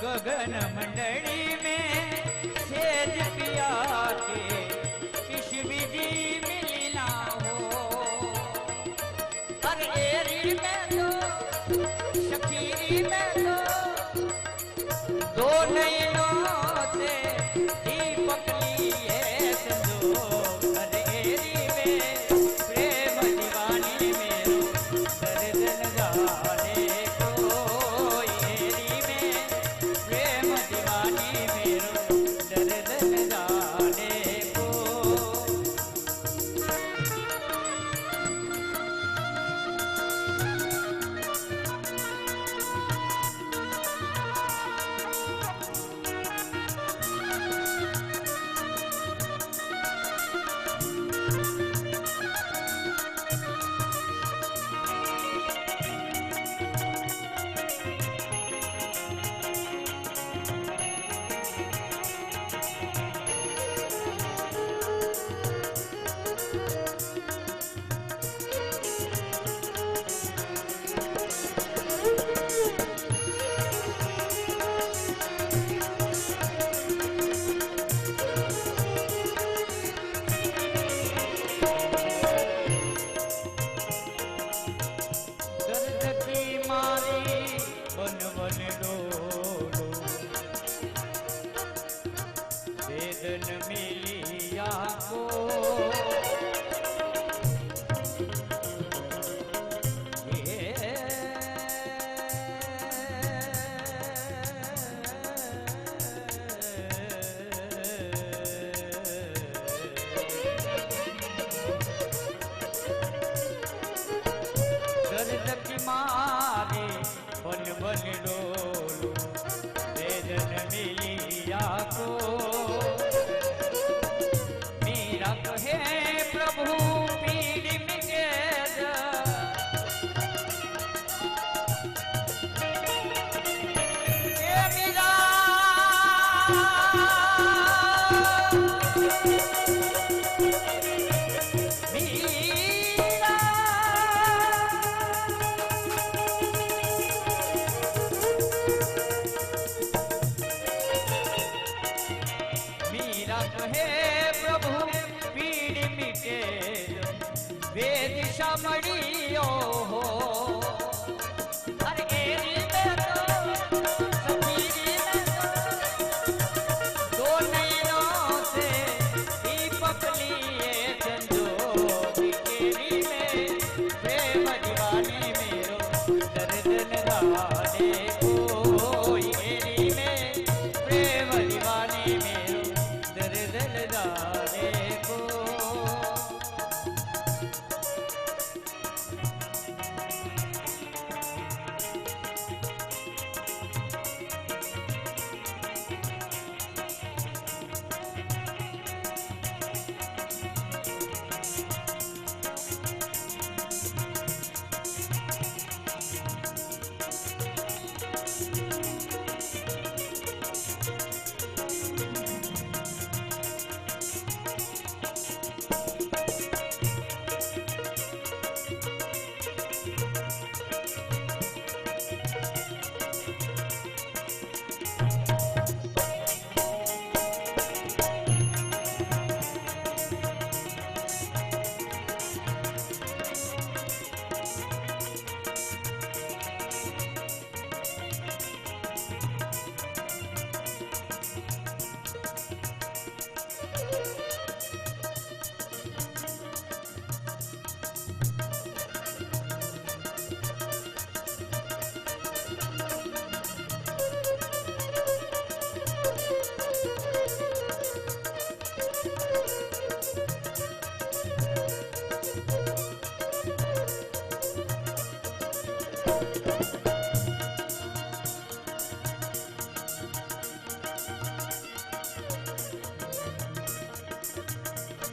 गगन मंडली में सेज पिया के किस विधि मिली ना हो। पर एरी में तो शकीरी में तो दो नैनों से दीपक लिए संजो। पर एरी में प्रेम दीवानी मेरो दर्द न जाने को। एरी में प्रेम दीवानी मेरो दर्द न जाने को। वेदन मिलिया को दर्द की मारे बन बन डोलो। वेदन मिलिया को मीरा कहे प्रभु पीड़ मिटे मीरा कहे प्रभु पीड़ मिटे वेद समड़ियो हो। अरे एरी में तो समीरी में तो दो नैनों से दीपक लिए संजो। एरी में प्रेम दीवानी मेरो दर्द न जाने को। एरी में प्रेम दीवानी मेरो दर्द न जाने को।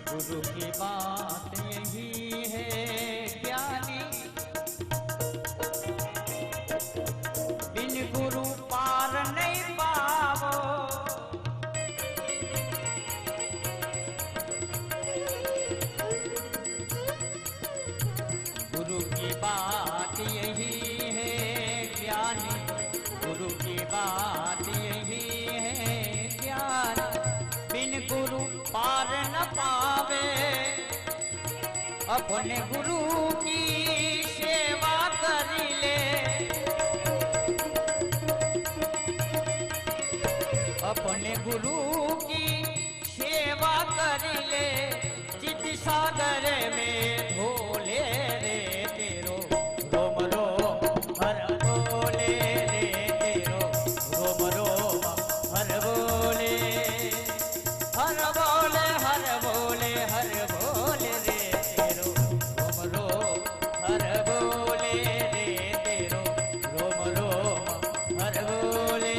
गुरु की बात यही है ज्ञानी, बिन गुरु पार नहीं पावो। गुरु की बात यही है ज्ञानी, गुरु की बात अपने गुरु की सेवा कर ले, अपने गुरु की सेवा कर ले, चित सागर में धोले रे तेरो रोम रोम हर बोले रे तेरो रोम रोम हर बोले, हर बोले हर बोले हर बोले रे तेरो रोम रोम हर बोले रे तेरो रोम रोम हर बोले।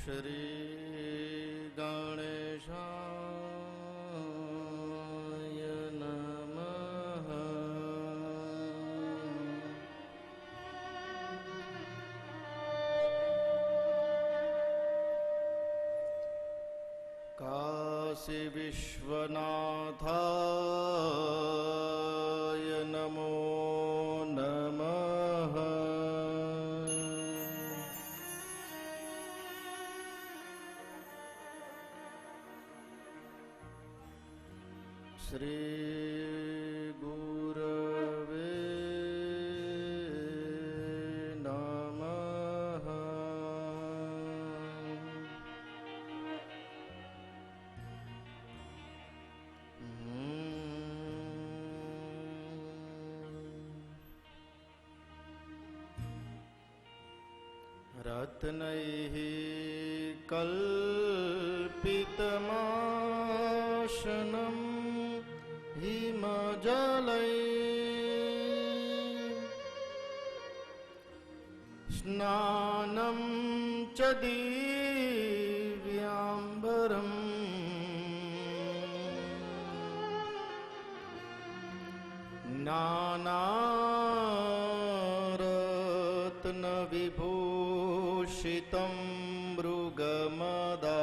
श्री गणेशाय नमः। काशी विश्वनाथाय नमो नमः। श्री गुरवे नमः। रत्नैः कल्पितमाशनं हिमजलैः स्नानं च दिव्याम्बरम् नानारत्नविभूषितं मृगमदा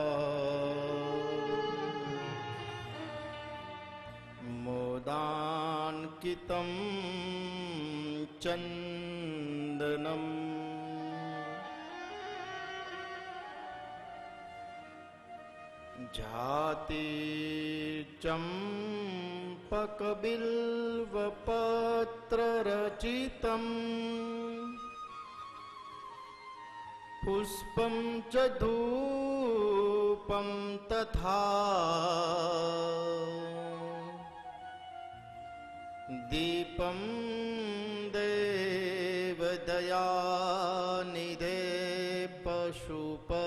मोदान्कितं चन्दनम् जाति चम्पकबिल्वपत्ररचितं पुष्पं च धूपं तथा दीपं देवदयानिधे पशुपते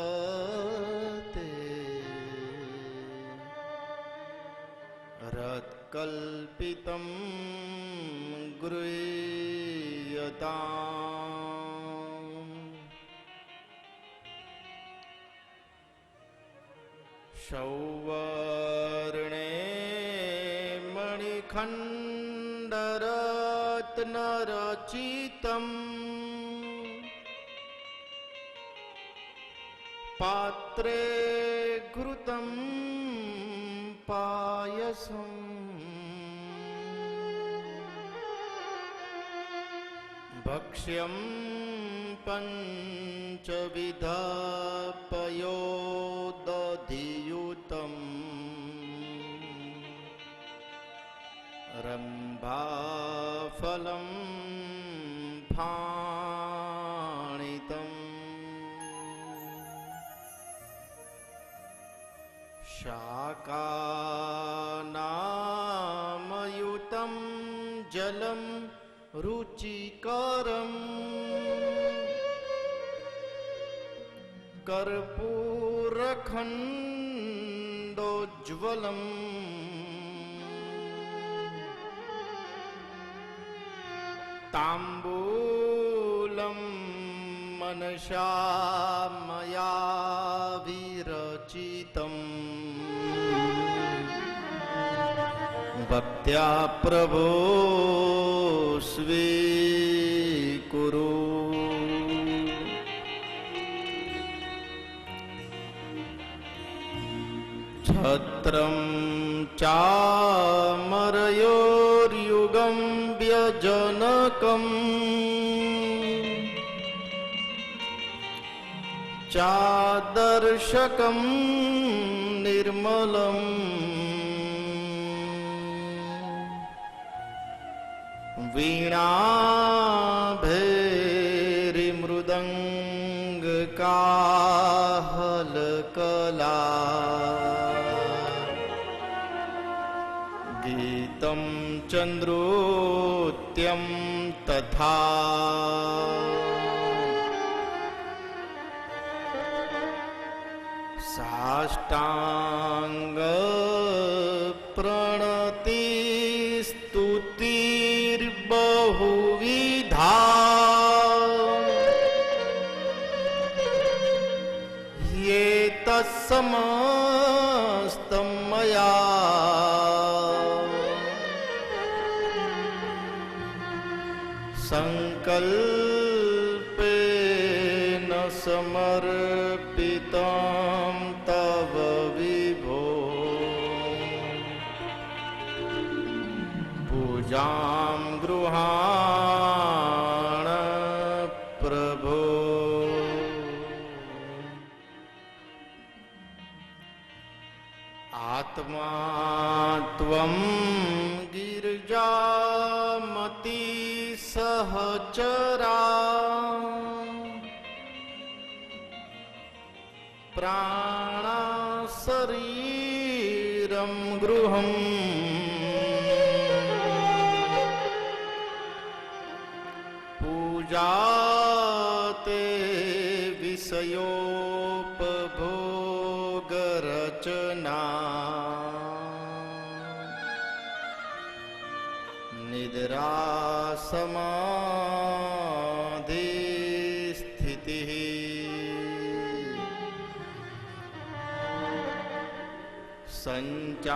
रत्कल्पितं गृह्यताम्। सौवर्णे मणिखण्डरत्नरचितं पात्रे घृतं पायसम् भक्ष्यं पञ्चविधा मयोदधियुतं रम्भाफलं फाणितम् शाकानामयुतं जलं रुचिकरम् कर्पूरखण्डोज्ज्वलम् ताम्बूलं मनसा मया विरचितम् भक्त्या प्रभो स्वीकुरु। छत्रं चामरयोर्युगं व्यजनकम् चादर्शकं निर्मलम् वीणाभैर्मृदङ्गकाहलकला गीतं चन्द्रोत्यं तथा साष्टांग प्रणतिस्तुतिर्बहुविधा ये तत्समस्तं मया संकल्पेन समर्पितं तव विभो पूजां गृहाण प्रभो। आत्मा त्वं गिरिजामती सहचरा प्राणा शरीरं गृहम् पूजाते विषयोपभोगरचना निद्रा समाधि स्थितिः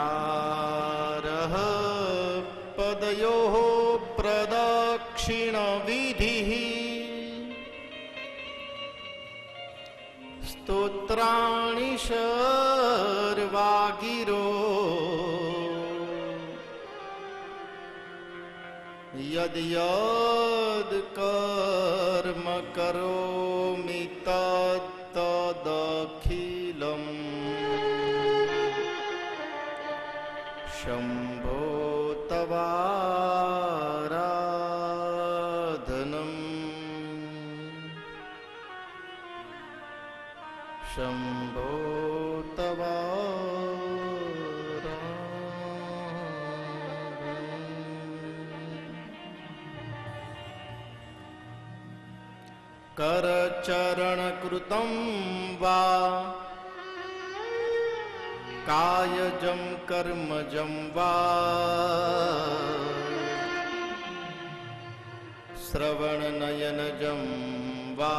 संचारः पदयोः प्रदक्षिणविधिः स्तोत्राणि सर्वागिरो यद् यद् कर्म करोमि तदखिलम् शम्भो तवाराधनम् शम्भो करचरणकृतं वा कायजं कर्मजं वा श्रवणनयनजं वा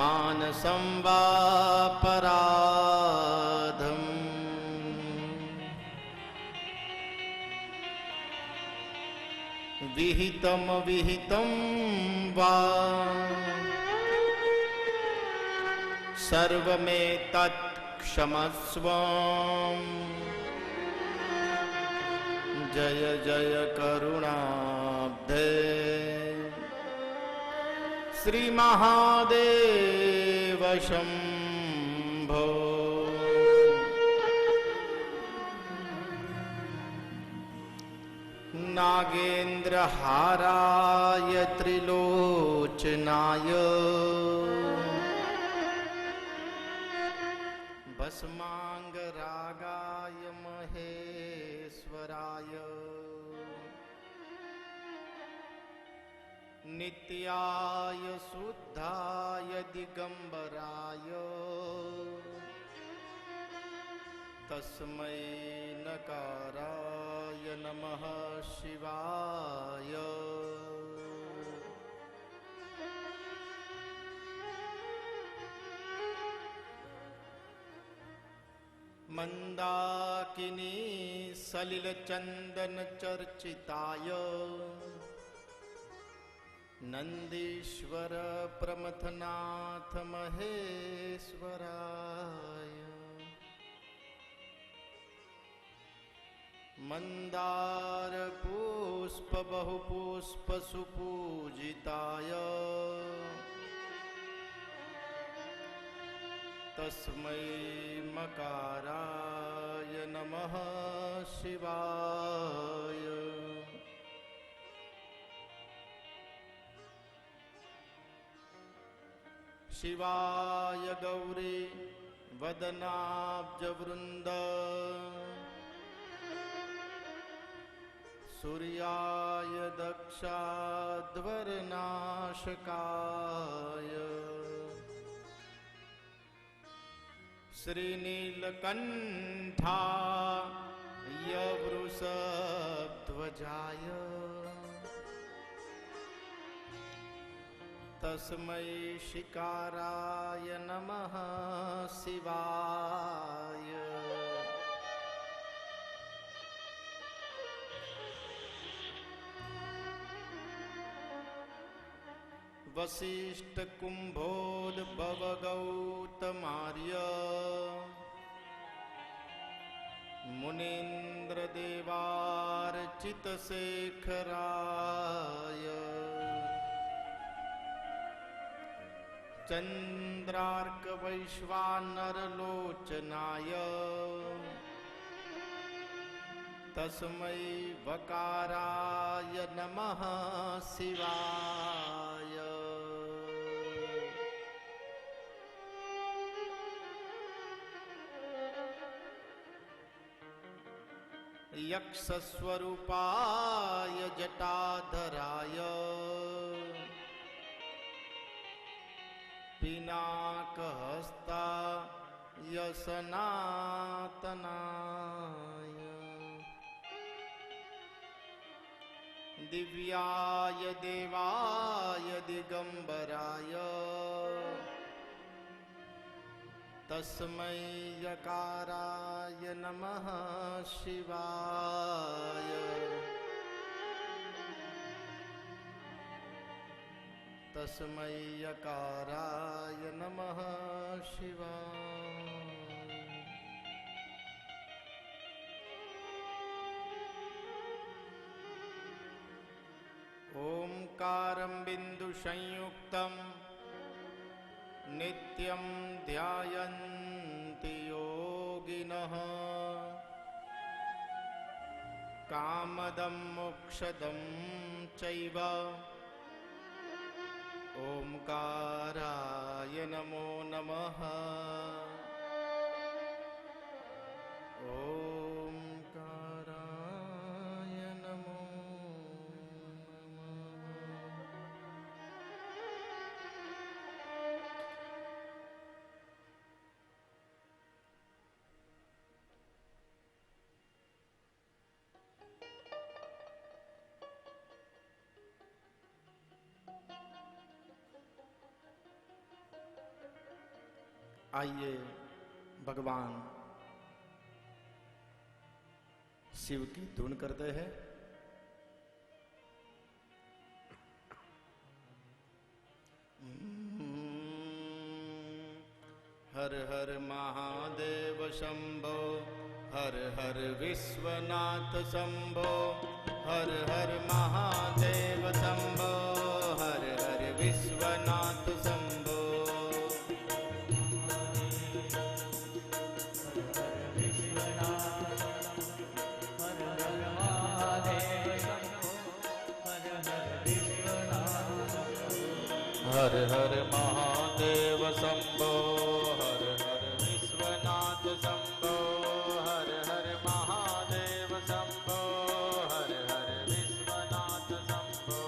मानसं वा पराधम् विहितम विहितं वा सर्वमेतत् क्षमस्व। जय जय करुणाब्धे श्री महादेव। शम्भो नागेन्द्रहाराय त्रिलोचनाय भस्मांगरागाय महेश्वराय नित्याय शुद्धाय दिगंबराय तस्मै नकाराय नमः शिवाय मंदाकिनी सलिल चंदन चर्चिताय नंदीश्वर प्रमथनाथ महेश्वराय मंदार पुष्प बहुपुष्प सुपूजिताय तस्मै मकाराय नमः शिवाय शिवाय गौरी वदनाब्जवृन्द सूर्याय दक्षाध्वरनाशकाय श्रीनीलकण्ठाय वृषध्वजाय तस्मै शिकाराय नमः शिवाय वसिष्ठ कुंभोद्भव गौतमार्य मुनीन्द्र देवार्चित शेखराय चंद्रार्क वैश्वानर लोचनाय तस्मै वकाराय नमः शिवाय यक्षस्वरूपाय जटाधराय पिनाकहस्ताय सनातनाय दिव्याय देवाय दिगंबराय तस्मै यकाराय नमः शिवाय तस्मै यकाराय नमः शिवाय ओंकारं बिंदु संयुक्तं नित्यं ध्यायन्ति योगिनः कामदं मोक्षदं चैव ओंकाराय नमो नमः ओंकाराय नमो आइए भगवान शिव की धुन करते हैं। हर हर महादेव शंभो, हर हर विश्वनाथ शंभो, हर हर महादेव शंभो, हर हर विश्वनाथ शंभो। હર હર મહાદેવ શંભો હર હર વિશ્વનાથ શંભો હર હર મહાદેવ શંભો હર હર વિશ્વનાથ શંભો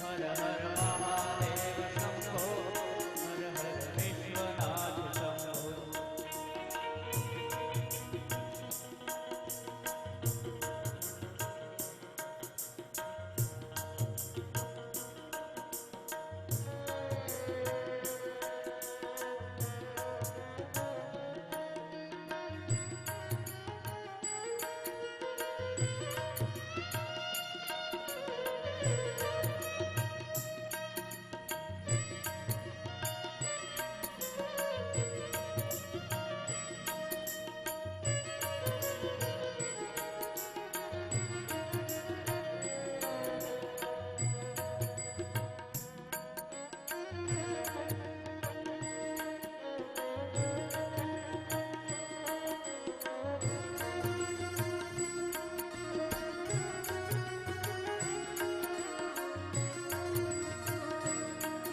હર હર મહાદેવ શંભો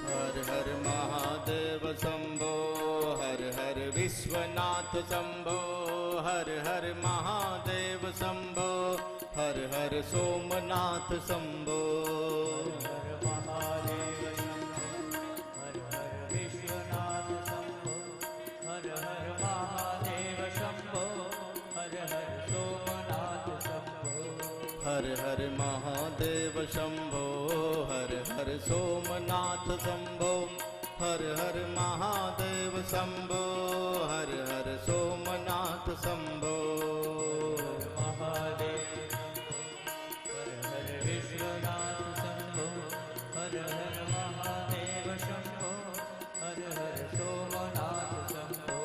હર હર મહાદેવ શંભો હર હર વિશ્વનાથ શંભો હર હર મહાદેવ શંભો હર હર વિશ્વનાથ શંભો હર હર મહાદેવ શંભો હર હર સોમનાથ શંભો હર મહાદેવ શંભો હર હર વિશ્વનાથ શંભો હર હર મહાદેવ શંભો હર હર સોમનાથ શંભો હર હર મહાદેવ શંભો હર હર સોમનાથ શંભો હર હર મહાદેવ શંભો હર હર સોમનાથ શંભો મહાદેવ હર હર વિશ્વનાથ શંભો હર હર મહાદેવ શંભો હર હર સોમનાથ શંભો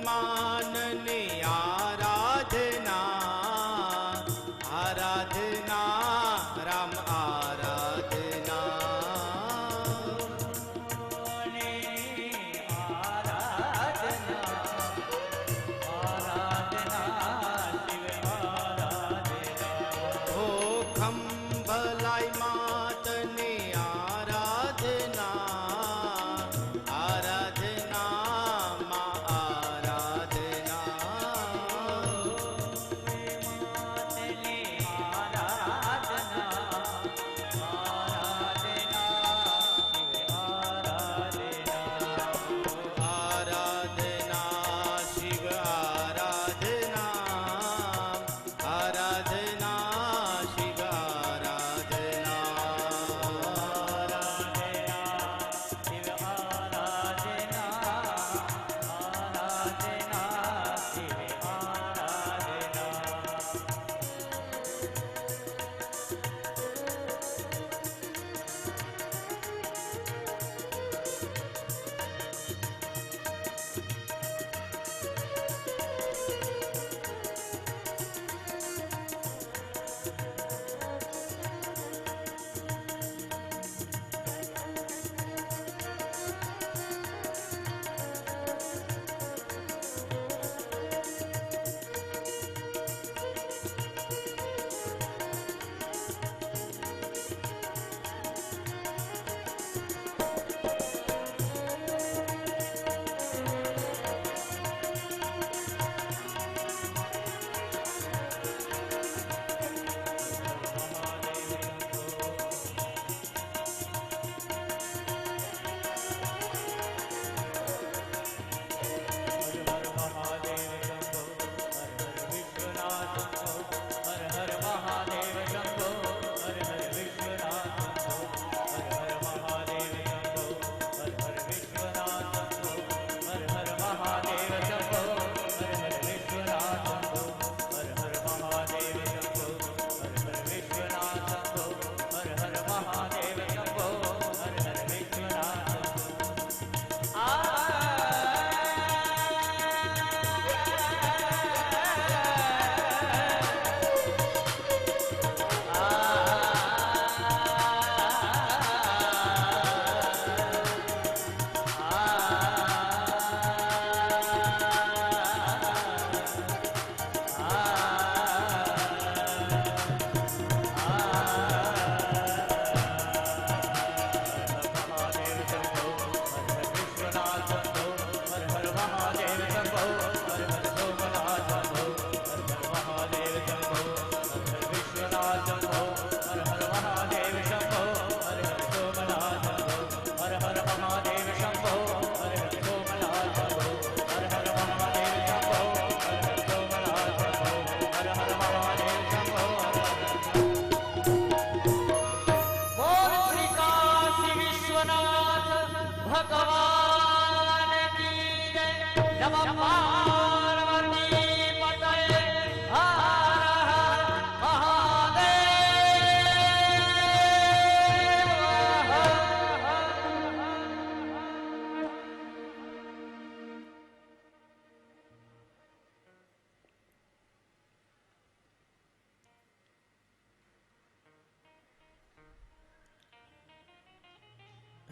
હનુમાનની આરાધના આરાધના રામ આરાધના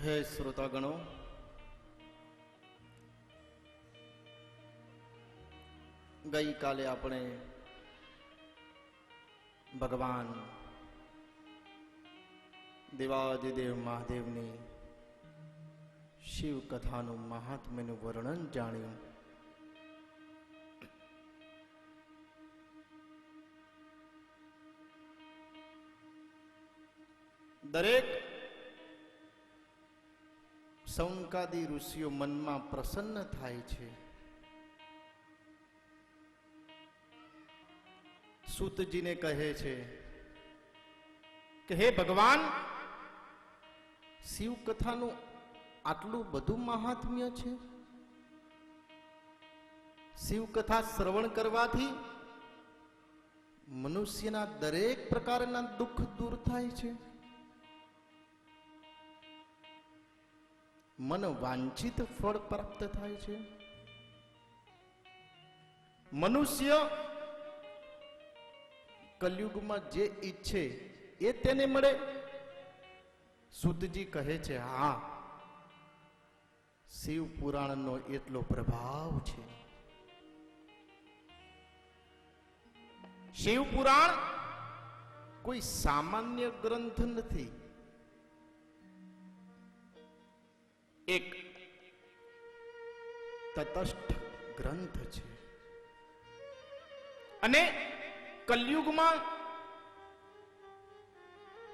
હે શ્રોતાગણો, ગઈકાલે આપણે ભગવાન દેવાદિદેવ મહાદેવની શિવ કથાનું મહાત્મ્યનું વર્ણન જાણ્યું. દરેક સૌનકાદી ઋષિઓ મનમાં પ્રસન્ન થાય છે. સૂતજીને કહે છે કે હે ભગવાન, શિવ કથાનું આટલું બધું મહાત્મ્ય છે. શિવ કથા શ્રવણ કરવાથી મનુષ્યના દરેક પ્રકારના દુઃખ દૂર થાય છે. મન વાંછિત ફળ પ્રાપ્ત થાય છે. મનુષ્ય કલયુગમાં જે ઈચ્છે એ તેને મળે. સૂતજી કહે છે, હા, શિવ પુરાણનો એટલો પ્રભાવ છે. શિવ પુરાણ કોઈ સામાન્ય ગ્રંથ નથી. એક તટસ્થ ગ્રંથ છે. અને કલયુગમાં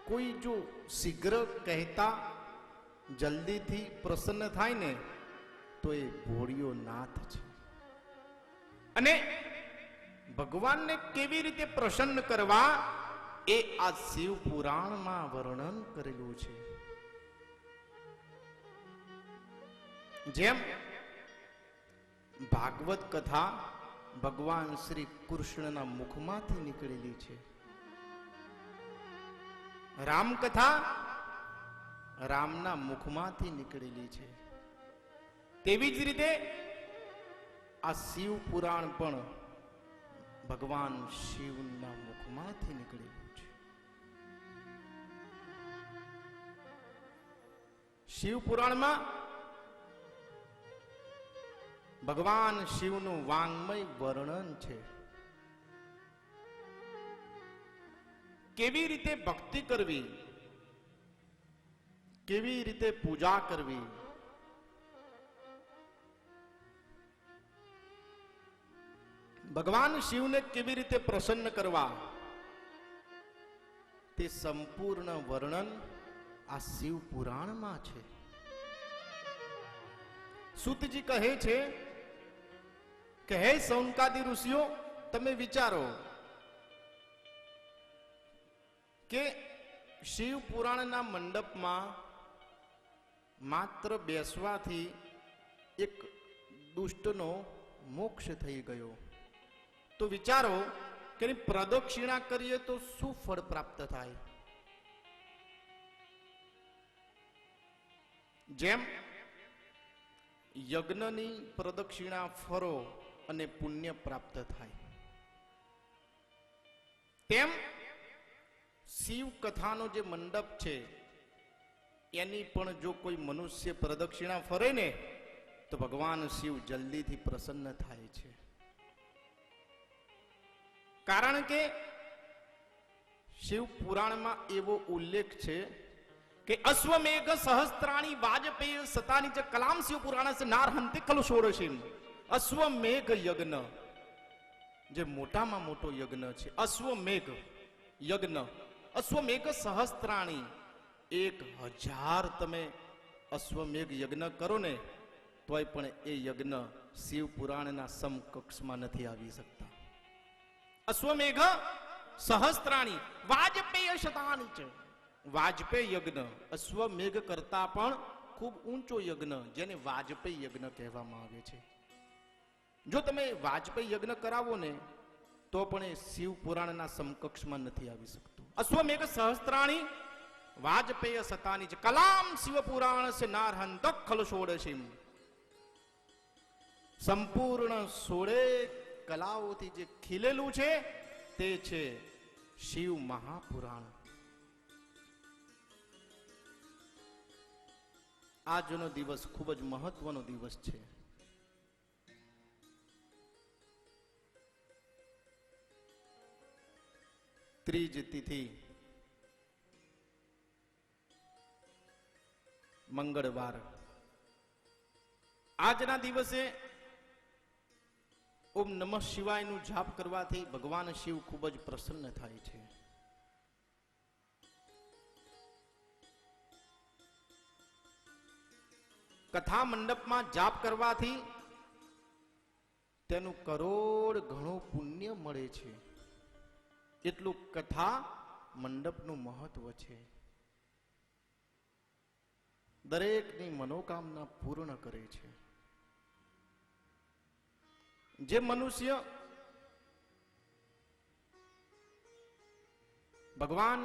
કોઈ જો શીઘ્ર કહેતા જલ્દીથી પ્રસન્ન થાય ને તો એ ભોળિયો નાથ છે. અને ભગવાનને કેવી રીતે પ્રસન્ન કરવા એ આ શિવ પુરાણમાં વર્ણન કરેલું છે. જેમ ભાગવત કથા ભગવાન શ્રી કૃષ્ણના મુખમાંથી નીકળેલી છે. રામ કથા રામના મુખમાંથી નીકળેલી છે. તેવી જ રીતે આ શિવ પુરાણ પણ ભગવાન શિવના મુખમાંથી નીકળેલું છે. શિવ પુરાણમાં ભગવાન શિવનું વાંગ્મય વર્ણન છે. કેવી રીતે ભક્તિ કરવી, કેવી રીતે પૂજા કરવી, ભગવાન શિવને કેવી રીતે પ્રસન્ન કરવા, તે સંપૂર્ણ વર્ણન આ શિવ પુરાણમાં છે. સૂતજી કહે છે કે હે સૌનકાદી ઋષિઓ, તમે વિચારો કે શિવ પુરાણના મંડપમાં માત્ર બેસવાથી એક દુષ્ટનો મોક્ષ થઈ ગયો, તો વિચારો કે એની પ્રદક્ષિણા કરીએ તો શું ફળ પ્રાપ્ત થાય. જેમ યજ્ઞની પ્રદક્ષિણા ફરો અને પુણ્ય પ્રાપ્ત થાય, તેમ શિવ કથાનો જે મંડપ છે એની પણ જો કોઈ મનુષ્ય પ્રદક્ષિણા ફરે ને તો ભગવાન શિવ જલ્દીથી પ્રસન્ન થાય છે. કારણ કે શિવ પુરાણમાં એવો ઉલ્લેખ છે કે અશ્વમેઘ સહસ્ત્રાણી વાજપેય સતાની જ કલામ શિવ પુરાણ સે નારહંતિ ખલુ ષોડશીમ. અશ્વમેઘ યજ્ઞ જે મોટામાં મોટો યજ્ઞ છે, અશ્વમેઘ યજ્ઞ. અશ્વમેઘ સહસ્ત્રાણી, 1000 તમે અશ્વમેઘ યજ્ઞ કરો ને તોય પણ એ યજ્ઞ શિવ પુરાણના સમકક્ષમાં નથી આવી શકતા. અશ્વમેઘ સહસ્ત્રાણી વાજપેય શતાની છે. વાજપેય યજ્ઞ અશ્વમેઘ કરતા પણ ખૂબ ઊંચો યજ્ઞ, જેને વાજપેય યજ્ઞ કહેવામાં આવે છે. જો તમે વાજપેય યજ્ઞ કરાવો ને તો પણ એ શિવ પુરાણના સમકક્ષમાં નથી આવી શકતું. અશ્વમેઘ સહસ્ત્રાણી વાજપેય સતાની છે કલામ શિવ પુરાણ સે નારહંત ખલ ષોડશીમ. સંપૂર્ણ 16 કલાઓથી જે ખીલેલું છે તે છે શિવ મહાપુરાણ. આજનો દિવસ ખૂબ જ મહત્વનો દિવસ છે. ત્રીજ તિથિ, મંગળવાર. આજના દિવસે ઓમ નમઃ શિવાયનું જાપ કરવાથી ભગવાન શિવ ખૂબ જ પ્રસન્ન થાય છે. કથા મંડપમાં જાપ કરવાથી તેનું કરોડ ઘણું પુણ્ય મળે છે. એટલું કથા મંડપનું મહત્વ છે. દરેકની મનોકામના પૂર્ણ કરે છે. જે મનુષ્ય ભગવાન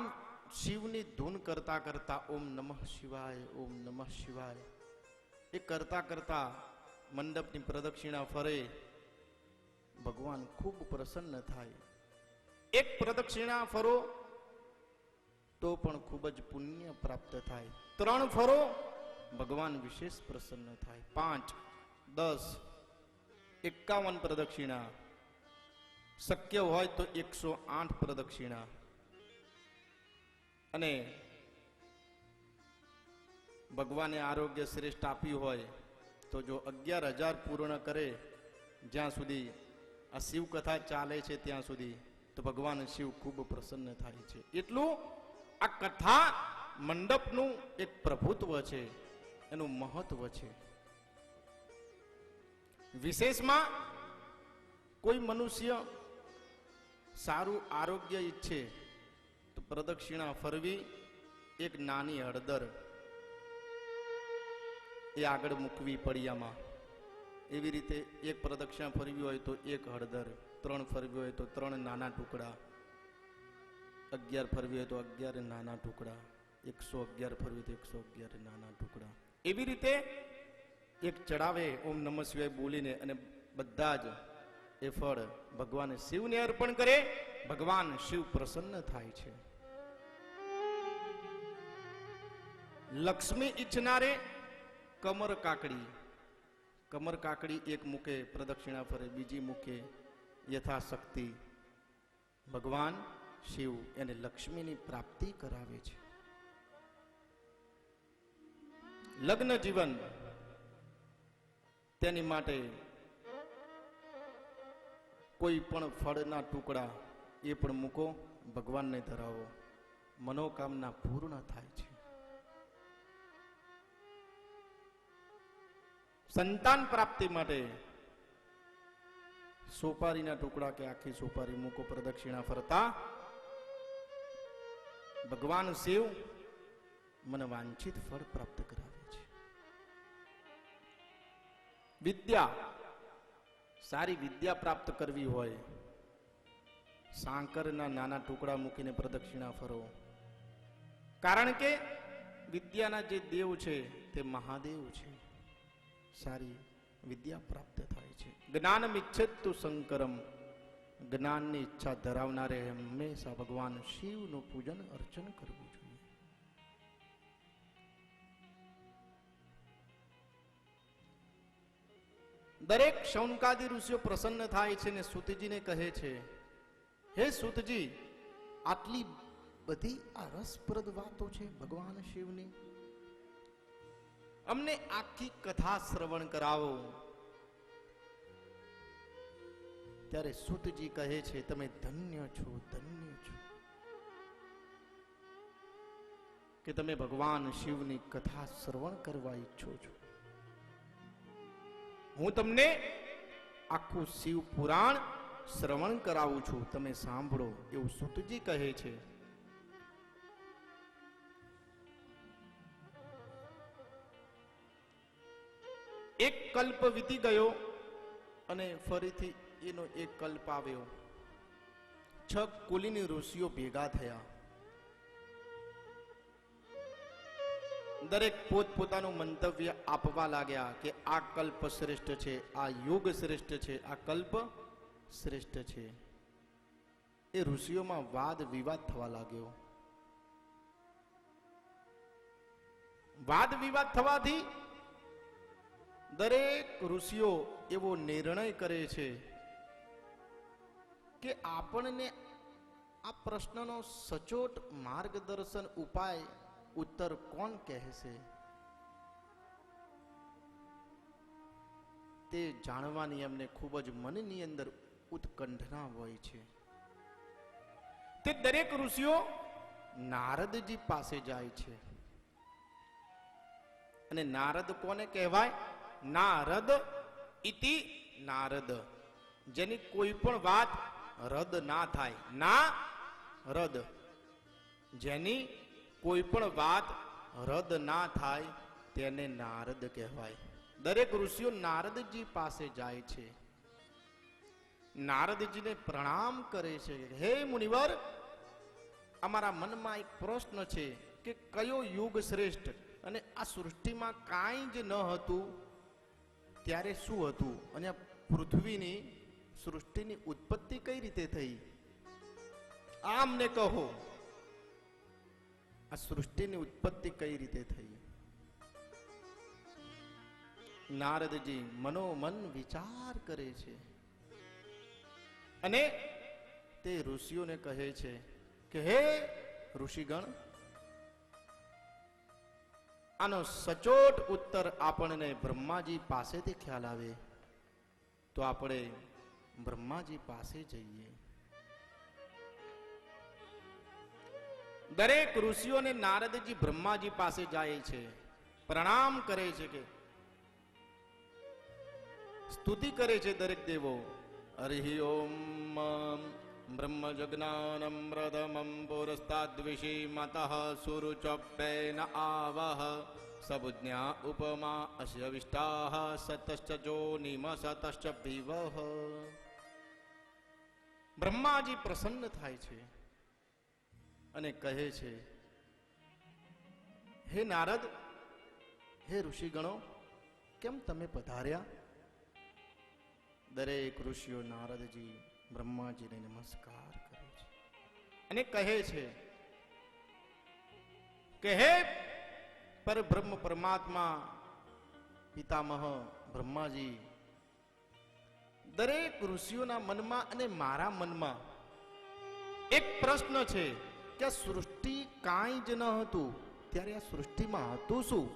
શિવની ધૂન કરતા કરતા ઓમ નમઃ શિવાય, ઓમ નમઃ શિવાય એ કરતા કરતા મંડપની પ્રદક્ષિણા ફરે, ભગવાન ખૂબ પ્રસન્ન થાય. એક પ્રદક્ષિણા ફરો તો પણ ખૂબ જ પુણ્ય પ્રાપ્ત થાય. 3 ફરો ભગવાન વિશેષ પ્રસન્ન થાય. 5, 10, 51 પ્રદક્ષિણા, શક્ય હોય તો 108 પ્રદક્ષિણા. અને ભગવાને આરોગ્ય શ્રેષ્ઠ આપ્યું હોય તો જો 11,000 પૂર્ણ કરે, જ્યાં સુધી આ શિવ કથા ચાલે છે ત્યાં સુધી, તો ભગવાન શિવ ખૂબ પ્રસન્ન થાય છે. એટલું આ કથા મંડપનું એક પ્રભુત્વ છે, એનું મહત્વ છે. વિશેષમાં કોઈ મનુષ્ય સારું આરોગ્ય ઈચ્છે તો પ્રદક્ષિણા ફરવી, એક નાની હળદર એ આગળ મૂકવી પડિયામાં. એવી રીતે એક પ્રદક્ષિણા ફરવી હોય તો 1 હળદર, 3 ફરવી હોય તો 3 નાના ટુકડા, 11 ફરવી હોય તો 11 નાના ટુકડા, 111 ફરવી તો 111 નાના ટુકડા. એવી રીતે એક ચડાવે ઓમ નમઃ શિવાય બોલીને, અને બધા જ એ ફળ ભગવાન શિવને અર્પણ કરે. ભગવાન શિવ પ્રસન્ન થાય છે. લક્ષ્મી ઈચ્છનારે કમર કાકડી, કમર કાકડી એક મૂકે પ્રદક્ષિણા ફરે, બીજી મૂકે યથાશક્તિ. ભગવાન શિવ એને લક્ષ્મીની પ્રાપ્તિ કરાવે છે. લગ્ન જીવન, તેની માટે કોઈ પણ ફળના ટુકડા એ પણ મૂકો, ભગવાનને ધરાવો, મનોકામના પૂર્ણ થાય છે. સંતાન પ્રાપ્તિ માટે સોપારીના ટુકડા કે આખી સોપારી મૂકો પ્રદક્ષિણા ફરતા, ભગવાન શિવ મને વાંછિત ફળ પ્રાપ્ત કરાવે છે. વિદ્યા, સારી વિદ્યા પ્રાપ્ત કરવી હોય, સાંકરના નાના ટુકડા મૂકીને પ્રદક્ષિણા ફરો. કારણ કે વિદ્યાના જે દેવ છે તે મહાદેવ છે. સારી વિદ્યા પ્રાપ્ત થાય છે. જ્ઞાનમ ઇચ્છેતુ શંકરમ, જ્ઞાનની ઈચ્છા ધરાવનારે હંમેશા ભગવાન શિવનું પૂજન અર્ચન કરવું જોઈએ. દરેક શૌનકાદી ઋષિઓ પ્રસન્ન થાય છે ને સૂતજીને કહે છે, હે સૂતજી, આટલી બધી આ રસપ્રદ વાતો છે ભગવાન શિવની, અમને આખી કથા શ્રવણ કરાવો. ત્યારે સૂતજી કહે છે, તમે ધન્ય છો, ધન્ય છો કે તમે ભગવાન શિવની કથા શ્રવણ કરવા ઈચ્છો છો. હું તમને આખું શિવ પુરાણ શ્રવણ કરાવું છું, તમે સાંભળો, એવું સૂતજી કહે છે. એક કલ્પ વીતી ગયો અને ફરીથી એનો એક કલ્પ આવ્યો. 6 કુલીન ઋષિઓ ભેગા થયા. દરેક પોતપોતાનું મંતવ્ય આપવા લાગ્યા કે આ કલ્પ શ્રેષ્ઠ છે, આ યુગ શ્રેષ્ઠ છે, આ કલ્પ શ્રેષ્ઠ છે. એ ઋષિઓમાં વાદ વિવાદ થવા લાગ્યો. વાદ વિવાદ થવાથી દરેક ઋષિઓ એવો નિર્ણય કરે છે કે આપણને આ પ્રશ્નનો સચોટ માર્ગદર્શન ઉપાય ઉત્તર કોણ કહેશે તે જાણવાની એમને ખૂબ જ મનની અંદર ઉત્કંઠના હોય છે. તે દરેક ઋષિઓ નારદજી પાસે જાય છે. અને નારદ કોને કહેવાય? નારદ ઇતિ નારદ, જેની કોઈ પણ વાત રદ ના થાય. ના રદ, જેની કોઈ પણ વાત રદ ના થાય તેને નારદ કહેવાય. દરેક ઋષિઓ નારદજી પાસે જાય છે. નારદજીને પ્રણામ કરે છે. હે મુનિવર, અમારા મનમાં એક પ્રશ્ન છે કે કયો યુગ શ્રેષ્ઠ? અને આ સૃષ્ટિમાં કાંઈ જ ન હતું ત્યારે શું હતું? અને આ પૃથ્વીની સૃષ્ટિની ઉત્પત્તિ કઈ રીતે થઈ? આ અમને કહો, આ સૃષ્ટિની ઉત્પત્તિ કઈ રીતે થઈ? નારદજી મનોમન વિચાર કરે છે અને તે ઋષિઓને કહે છે કે હે ઋષિગણ, આનો સચોટ ઉત્તર આપણને બ્રહ્માજી પાસેથી ખ્યાલ આવે તો આપણે બ્રહ્માજી પાસે જઈએ. દરેક ઋષિઓને નારદજી બ્રહ્માજી પાસે જાય છે, પ્રણામ કરે છે, કે સ્તુતિ કરે છે દરેક દેવો. હરિ ઓમ બ્રહ્મ જજ્ઞાનમ પ્રથમમ પુરસ્તાદ્વિષી મતઃ સુરુચપ્યેન આવહ સબુજ્ઞા ઉપમા અસ્ય વિષ્ટાઃ સતશ્ચ જોનિમ સતશ્ચ ભીવઃ. બ્રહ્માજી પ્રસન્ન થાય છે અને કહે છે, હે નારદ, હે ઋષિગણો, કેમ તમે પધાર્યા? દરેક ઋષિઓ નારદજી બ્રહ્માજીને નમસ્કાર કરે છે અને કહે છે કે હે પરબ્રહ્મ પરમાત્મા પિતામહ બ્રહ્માજી, દરેક ઋષિઓના મનમાં અને મારા મનમાં એક પ્રશ્ન છે કે આ સૃષ્ટિ કાંઈ જ ન હતું ત્યારે આ સૃષ્ટિમાં હતું શું?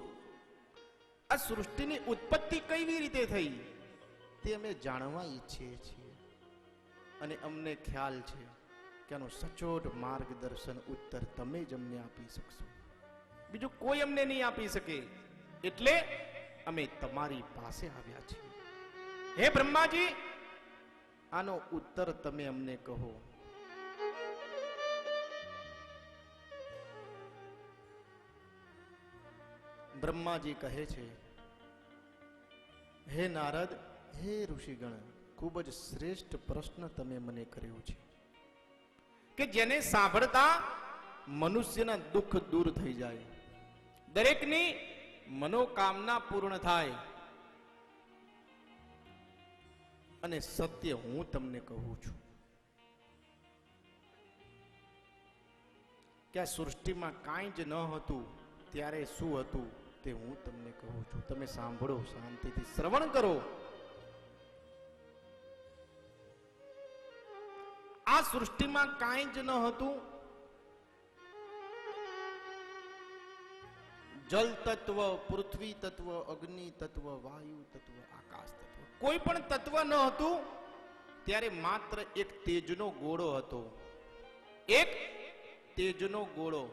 આ સૃષ્ટિની ઉત્પત્તિ કેવી રીતે થઈ તે અમે જાણવા ઈચ્છીએ છીએ અને અમને ખ્યાલ છે કે આનો સચોટ માર્ગદર્શન ઉત્તર તમે જ અમને આપી શકશો, બીજું કોઈ અમને નહીં આપી શકે. એટલે અમે તમારી પાસે આવ્યા છીએ. હે બ્રહ્માજી, આનો ઉત્તર તમે અમને કહો. બ્રહ્માજી કહે છે, હે નારદ, હે ઋષિગણ, ખૂબ જ શ્રેષ્ઠ પ્રશ્ન તમે મને કર્યો છે કે જેને સાંભળતા મનુષ્યના દુઃખ દૂર થઈ જાય, દરેકની મનોકામના પૂર્ણ થાય. અને સત્ય હું તમને કહું છું કે આ સૃષ્ટિમાં કાંઈ જ ન હતું ત્યારે શું હતું તે હું તમને કહું છું. તમે સાંભળો, શાંતિથી શ્રવણ કરો. આ સૃષ્ટિમાં કાંઈ જ ન હતું. જલ તત્વ, પૃથ્વી તત્વ, અગ્નિ તત્વ, વાયુ તત્વ, આકાશ તત્વ, કોઈ પણ તત્વ ન હતું ત્યારે માત્ર એક તેજનો ગોળો હતો. એક તેજનો ગોળો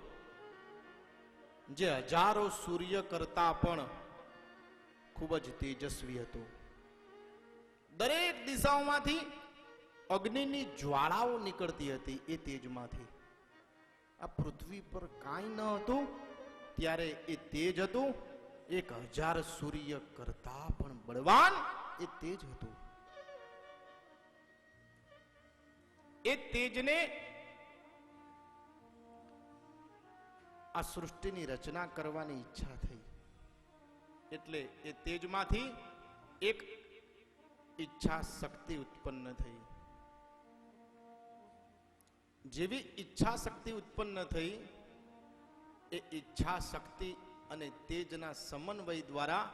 જે હજારો સૂર્ય કરતા પણ ખૂબ જ તેજસ્વી હતો. દરેક દિશાઓમાંથી અગ્નિની જ્વાળાઓ નીકળતી હતી એ તેજમાંથી. આ પૃથ્વી પર કાંઈ ન હતું ત્યારે એ તેજ હતું. 1000 સૂર્ય કરતા પણ બળવાન એ તેજ હતું. એ તેજને આ સૃષ્ટિની રચના કરવાની ઈચ્છા થઈ એટલે એ તેજમાંથી એક ઈચ્છા શક્તિ ઉત્પન્ન થઈ. જેવી ઈચ્છા શક્તિ ઉત્પન્ન થઈ એ ઈચ્છા શક્તિ અને તેજના સમન્વય દ્વારા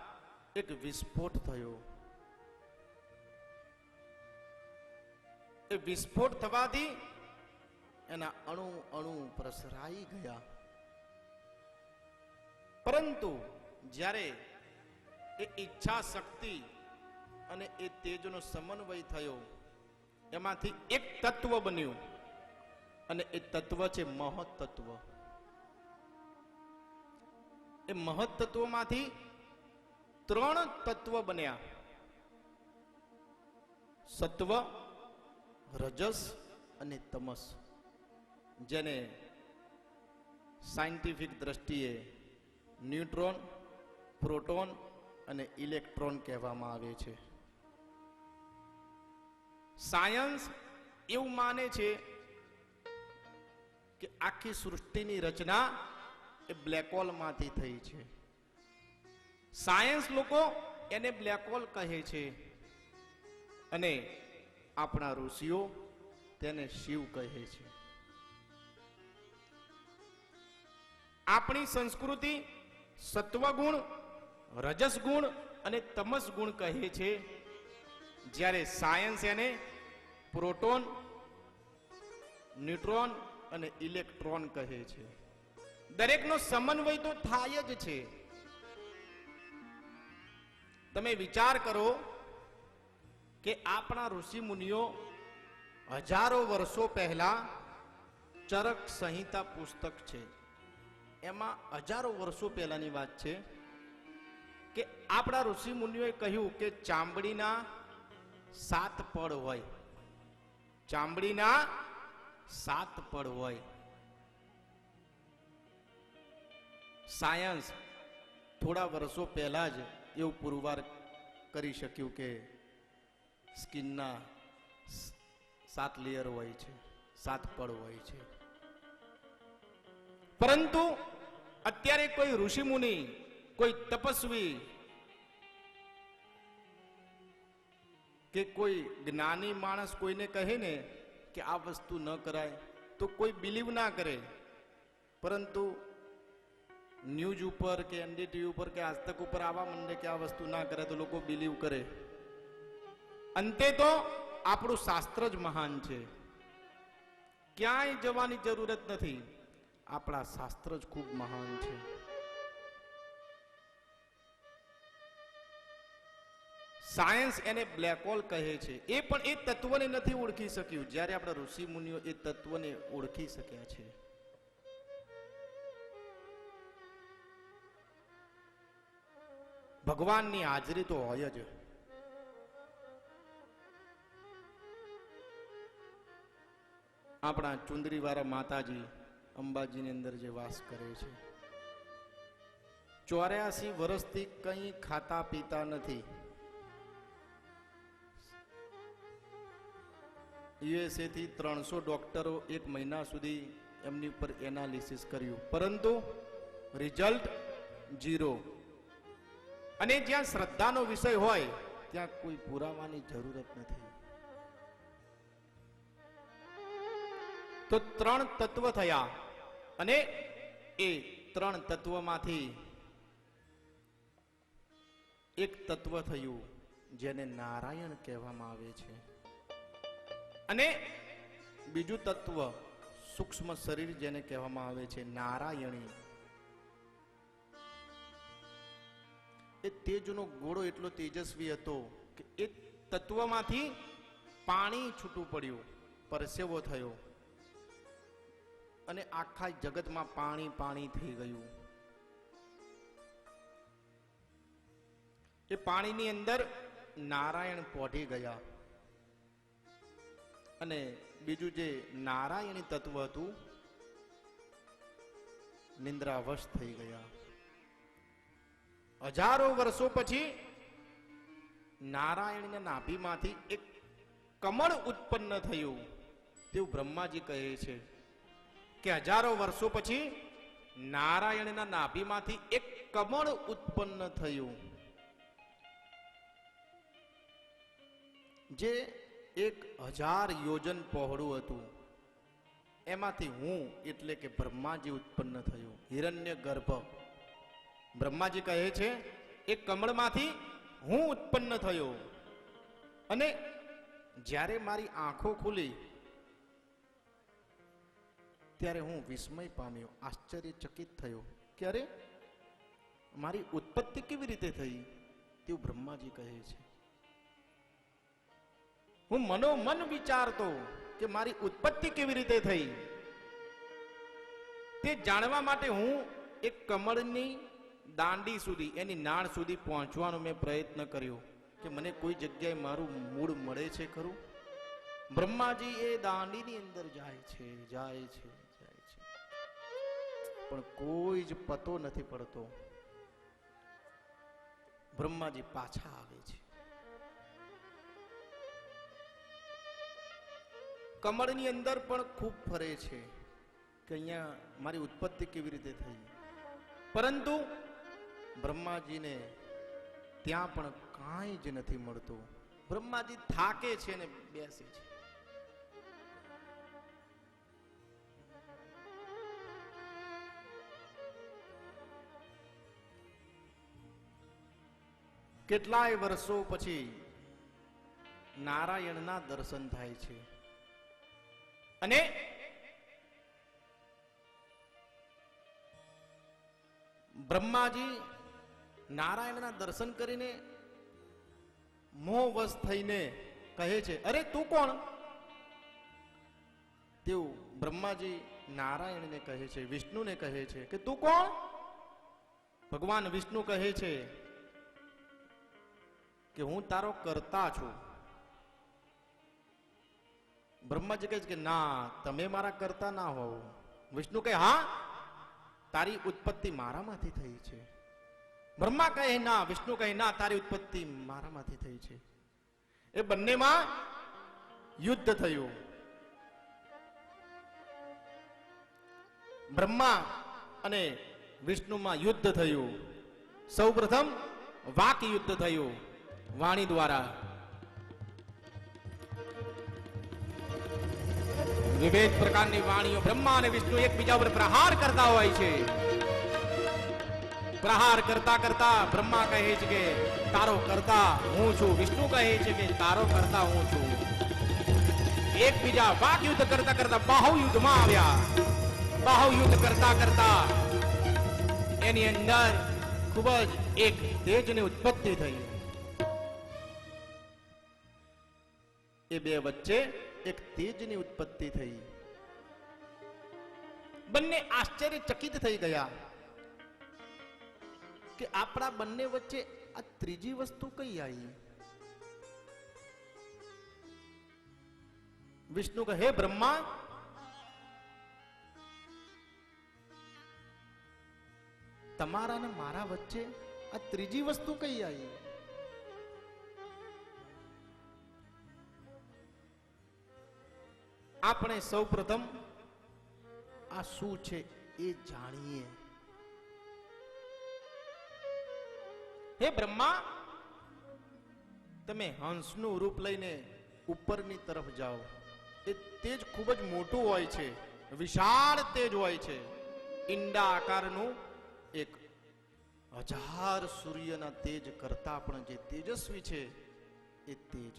એક વિસ્ફોટ થયો. એ વિસ્ફોટ થવાથી એના અણુ અણુ પ્રસરાઈ ગયા. પરંતુ જ્યારે એ ઈચ્છા શક્તિ અને એ તેજનો સમન્વય થયો, એમાંથી એક તત્વ બન્યું અને એ તત્વ છે મહત્તત્વ. એ મહત્તત્વમાંથી 3 તત્વ બન્યા: સત્વ, રજસ અને તમસ, જેને સાયન્ટિફિક દ્રષ્ટિએ ન્યુટ્રોન, પ્રોટોન અને ઇલેક્ટ્રોન કહેવામાં આવે છે. સાયન્સ એવું માને છે કે આખી સૃષ્ટિની રચના એ બ્લેક હોલમાંથી થઈ છે. સાયન્સ લોકો એને બ્લેક હોલ કહે છે અને આપણા ઋષિઓ તેને શિવ કહે છે. આપણી સંસ્કૃતિ સત્વગુણ, રજસ ગુણ અને તમસ ગુણ કહે છે, જ્યારે સાયન્સ એને પ્રોટોન, ન્યુટ્રોન અને ઇલેક્ટ્રોન કહે છે. દરેકનો સમન્વય તો થાય જ છે. તમે વિચાર કરો કે આપણા ઋષિ મુનિઓ હજારો વર્ષો પહેલા ચરક સંહિતા પુસ્તક છે, એમાં હજારો વર્ષો પહેલાની વાત છે કે આપણા ઋષિ મુનિઓએ કહ્યું કે ચામડીના 7 પડ હોય. ચામડીના 7 પડ હોય. સાયન્સ થોડા વર્ષો પહેલા જ એવું પુરવાર કરી શક્યું કે સ્કિનના 7 લેયર હોય છે, 7 પડ હોય છે. પરંતુ અત્યારે કોઈ ઋષિ મુનિ, કોઈ તપસ્વી કે કોઈ જ્ઞાની માણસ કોઈને કહે ને કે આ વસ્તુ ન કરાય, તો કોઈ બિલીવ ના કરે. પરંતુ ન્યૂઝ ઉપર કે એનડીટીવી ઉપર કે આજતક ઉપર આવવા માંડે કે આ વસ્તુ ના કરે તો લોકો બિલીવ કરે. અંતે તો આપણું શાસ્ત્ર જ મહાન છે. ક્યાંય જવાની જરૂરત નથી. આપણા શાસ્ત્ર જ ખૂબ મહાન છે. સાયન્સ એને બ્લેક હોલ કહે છે. એ પણ એ તત્વને નથી ઓળખી શક્યું, જ્યારે આપણા ઋષિ મુનિઓ એ તત્વને ઓળખી શક્યા છે. ભગવાનની હાજરી તો હોય જ. આપણા ચુંદડીવાળા માતાજી અંબાજીની અંદર જે વાસ કરે છે, 84 વર્ષથી કંઈ ખાતા પીતા નથી. યુએસએ થી 300 ડોક્ટરો 1 મહિના સુધી એમની ઉપર એનાલિસિસ કર્યું, પરંતુ રિઝલ્ટ 0. અને જ્યાં શ્રદ્ધાનો વિષય હોય ત્યાં કોઈ પુરાવાની જરૂરત નથી. તો 3 તત્વ થયા અને એ 3 તત્વમાંથી એક તત્વ થયું જેને નારાયણ કહેવામાં આવે છે. અને બીજું તત્વ સૂક્ષ્મ શરીર જેને કહેવામાં આવે છે નારાયણી. એ તેજનો ગોળો એટલો તેજસ્વી હતો કે એ તત્વમાંથી પાણી છૂટું પડ્યું, પરસેવો થયો અને આખા જગતમાં પાણી પાણી થઈ ગયું. એ પાણીની અંદર નારાયણ પોઢી ગયા અને બીજું જે નારાયણી તત્વ હતું નિંદ્રાવશ થઈ ગયા. હજારો વર્ષો પછી નારાયણના નાભીમાંથી એક કમળ ઉત્પન્ન થયું, તેવું બ્રહ્માજી કહે છે કે હજારો વર્ષો પછી નારાયણના નાભીમાંથી એક કમળ ઉત્પન્ન થયું, જે 1000 યોજન પહોળું હતું. એમાંથી હું એટલે કે બ્રહ્માજી ઉત્પન્ન થયું. હિરણ્ય ગર્ભ બ્રહ્માજી કહે છે એ કમળમાંથી હું ઉત્પન્ન થયો અને જ્યારે મારી આંખો ખુલી ત્યારે હું વિસ્મય પામ્યો, આશ્ચર્યચકિત થયો કે અરે મારી ઉત્પત્તિ કેવી રીતે થઈ, તેવું બ્રહ્માજી કહે છે. હું મનોમન વિચારતો કે મારી ઉત્પત્તિ કેવી રીતે થઈ તે જાણવા માટે હું એક કમળની દાંડી સુધી, એની નાળ સુધી પહોંચવાનો મેં પ્રયત્ન કર્યો કે મને કોઈ જગ્યાએ મારું મૂળ મળે છે ખરું. બ્રહ્માજી એ દાંડીની અંદર જાય છે, જાય છે, જાય છે, પણ કોઈ જ પતો નથી પડતો. બ્રહ્માજી પાછા આવે છે. કમળની અંદર પણ ખૂબ ફરે છે કે અહીંયા મારી ઉત્પત્તિ કેવી રીતે થઈ, પરંતુ બ્રહ્માજીને ત્યાં પણ કાંઈ જ નથી મળતું. બ્રહ્માજી થાકે છે ને બેસે છે. કેટલાય વર્ષો પછી નારાયણના દર્શન થાય છે અને બ્રહ્માજી નારાયણના દર્શન કરીને મોહવશ થઈને કહે છે અરે તું કોણ? તેવું બ્રહ્માજી નારાયણને કહે છે, વિષ્ણુને કહે છે કે તું કોણ? ભગવાન વિષ્ણુ કહે છે કે હું તારો કર્તા છું. બ્રહ્માજી કહે છે કે ના, તમે મારા કર્તા ના હોવ. વિષ્ણુ કહે હા, તારી ઉત્પત્તિ મારામાંથી થઈ છે. બ્રહ્મા કહે ના, વિષ્ણુ કહે ના, તારી ઉત્પત્તિ મારામાંથી થઈ છે. એ બંનેમાં યુદ્ધ થયું. બ્રહ્મા અને વિષ્ણુમાં યુદ્ધ થયું. સૌપ્રથમ વાક યુદ્ધ થયું વાણી દ્વારા. વિવિધ પ્રકારની વાણીઓ બ્રહ્મા અને વિષ્ણુ એકબીજા પર પ્રહાર કરતા હોય છે. પ્રહાર કરતા કરતા બ્રહ્મા કહે છે કે તારો કર્તા હું છું, વિષ્ણુ કહે છે કે તારો કર્તા હું છું. એકબીજા વાક યુદ્ધ કરતા કરતા બાહુ યુદ્ધમાં આવ્યા. બાહુ યુદ્ધ કરતા કરતા એની અંદર ખૂબ જ એક તેજની ઉત્પત્તિ થઈ. એ બે વચ્ચે એક તેજની ઉત્પત્તિ થઈ. બંને આશ્ચર્યચકિત થઈ ગયા કે આપણા બંને વચ્ચે આ ત્રીજી વસ્તુ કઈ આવી? વિષ્ણુ કહે હે બ્રહ્મા, તમારા ને મારા વચ્ચે આ ત્રીજી વસ્તુ કઈ આવી? આપણે સૌ પ્રથમ આ શું છે એ જાણીએ. હે બ્રહ્મા, તમે હંસનું રૂપ લઈને ઉપરની તરફ જાઓ. એ તેજ ખૂબ જ મોટું હોય છે, વિશાળ તેજ હોય છે. ઈંડા આકારનું એક 1000 સૂર્યના તેજ કરતા પણ જે તેજસ્વી છે એ તેજ.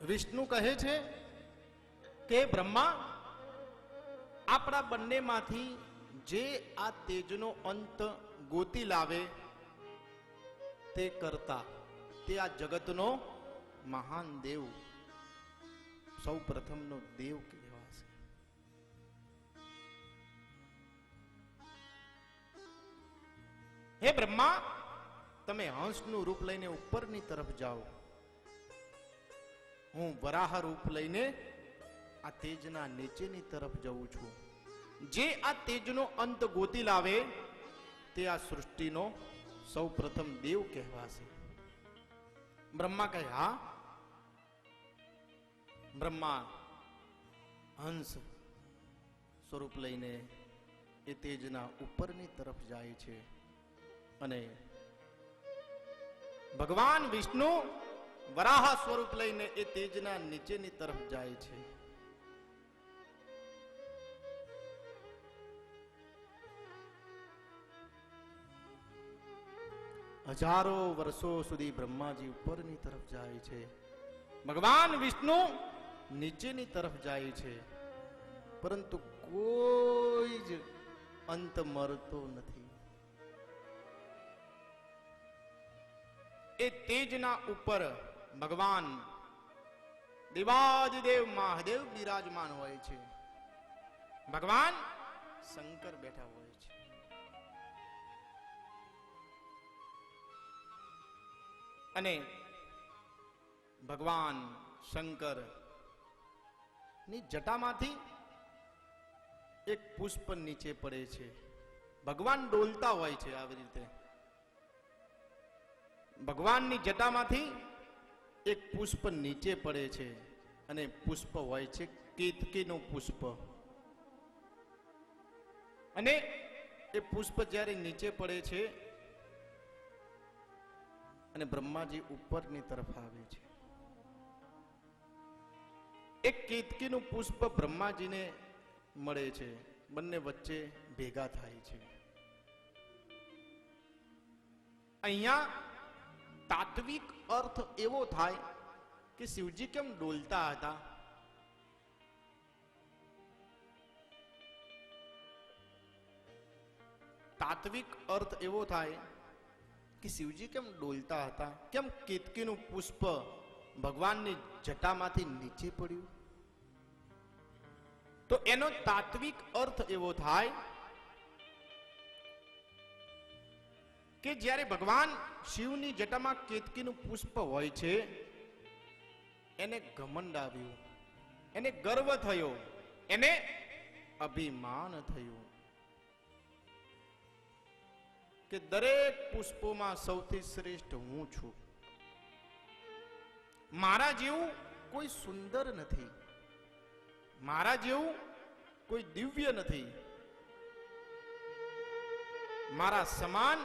વિષ્ણુ કહે છે કે બ્રહ્મા, આપણા બંનેમાંથી જે આ તેજનો અંત ગોતી લાવે તે કરતા, તે આ જગતનો મહાન દેવ, સૌ પ્રથમનો દેવ કહેવાશે. હે બ્રહ્મા, તમે હંસનું રૂપ લઈને ઉપરની તરફ જાઓ. હું વરાહ રૂપ લઈને આ તેજના નીચેની તરફ જઉં છું. જે આ તેજનો અંત ગોતી લાવે તે આ સૃષ્ટિનો સૌ પ્રથમ દેવ કહેવાશે. બ્રહ્મા કહે હા. બ્રહ્મા હંસ સ્વરૂપ લઈને એ તેજના ઉપરની તરફ જાય છે અને ભગવાન વિષ્ણુ વરાહ સ્વરૂપ લઈને એ તેજના નીચેની તરફ જાય છે. હજારો વર્ષો સુધી બ્રહ્માજી ઉપરની તરફ જાય છે, ભગવાન વિષ્ણુ નીચેની તરફ જાય છે, પરંતુ કોઈ જ અંત મળતો નથી. એ તેજના ઉપર ભગવાન દેવાદિદેવ મહાદેવ બિરાજમાન હોય છે, ભગવાન શંકર બેઠા હોય છે. અને ભગવાન શંકર ની જટામાંથી એક પુષ્પ નીચે પડે છે. ભગવાન ડોલતા હોય છે આવી રીતે. ભગવાનની જટામાંથી એક પુષ્પ નીચે પડે છે અને પુષ્પ હોય છે કેતકીનું પુષ્પ. અને એ પુષ્પ જ્યારે નીચે પડે છે અને બ્રહ્માજી ઉપરની તરફ આવે છે. એક કેતકીનું પુષ્પ બ્રહ્માજીને મળે છે, બંને વચ્ચે ભેગા થાય છે. અહીંયા તાત્વિક અર્થ એવો થાય કે શિવજી કેમ ડોલતા હતા? તાત્વિક અર્થ એવો થાય કે શિવજી કેમ ડોલતા હતા, કેમ કેતકીનું પુષ્પ ભગવાનની જટામાંથી નીચે પડ્યું? તો એનો તાત્વિક અર્થ એવો થાય કે જ્યારે ભગવાન શિવની જટામાં કેતકીનું પુષ્પ હોય છે, એને ઘમંડ આવ્યું, એને ગર્વ થયો, એને અભિમાન થયું કે દરેક પુષ્પોમાં સૌથી શ્રેષ્ઠ હું છું. મારા જેવું કોઈ સુંદર નથી, મારા જેવું કોઈ દિવ્ય નથી, મારા સમાન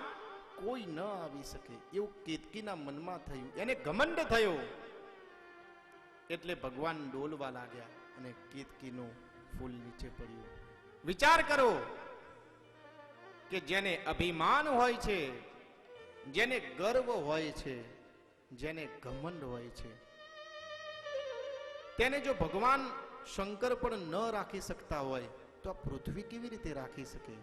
કોઈ ન આવી શકે, એવું કેતકીના મનમાં થયું. એને ઘમંડ થયો એટલે ભગવાન ડોલવા લાગ્યા અને કેતકીનું ફૂલ નીચે પડ્યું. વિચાર કરો કે જેને અભિમાન હોય છે, જેને ગર્વ હોય છે, જેને ઘમંડ હોય છે, તેને જો ભગવાન શંકર પણ ન રાખી શકતા હોય તો આ પૃથ્વી કેવી રીતે રાખી શકે?